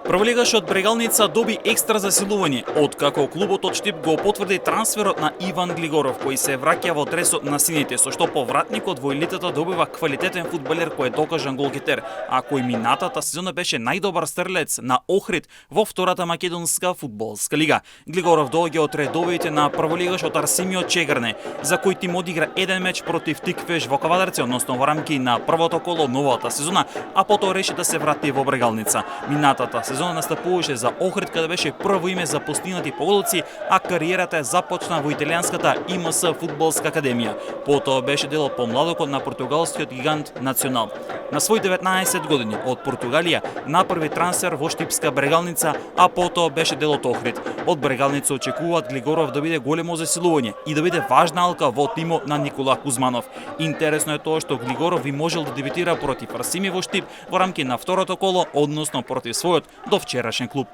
Прволигашот Брегалница доби екстра засилување, откако клубот од Штип го потврди трансферот на Иван Глигоров, кој се враќа во дресот на сините, со што повратникот во елитата добива квалитетен фудбалер кој е докажан голгетер, а кој минатата сезона беше најдобар стрелец на Охрид во втората македонска фудбалска лига. Глигоров доаѓа од редовите на прволигашот Арсимио Чегрне, за кој тим одигра еден меч против Тиквеш во Кавадарци, односно во рамки на првото коло новата сезона, а потоа реши да се врати во Брегалница. Минатата сезона настапуваше за Охрид, каде беше прво име за постигнати поголци, а кариерата започна во италијанската ИМС фудбалска академија. Потоа беше дел од помладокот на португалскиот гигант Национал. На свој 19 години од Португалија направи трансфер во Штипска Брегалница, а потоа беше дел од Охрид. Од Брегалница очекуваат Глигоров да биде големо засилување и да биде важна алка во тимот на Никола Кузманов. Интересно е тоа што Глигоров би можел да дебитира против Арсими во Штип во рамки на второто коло, односно против својот до вчерашен клуб.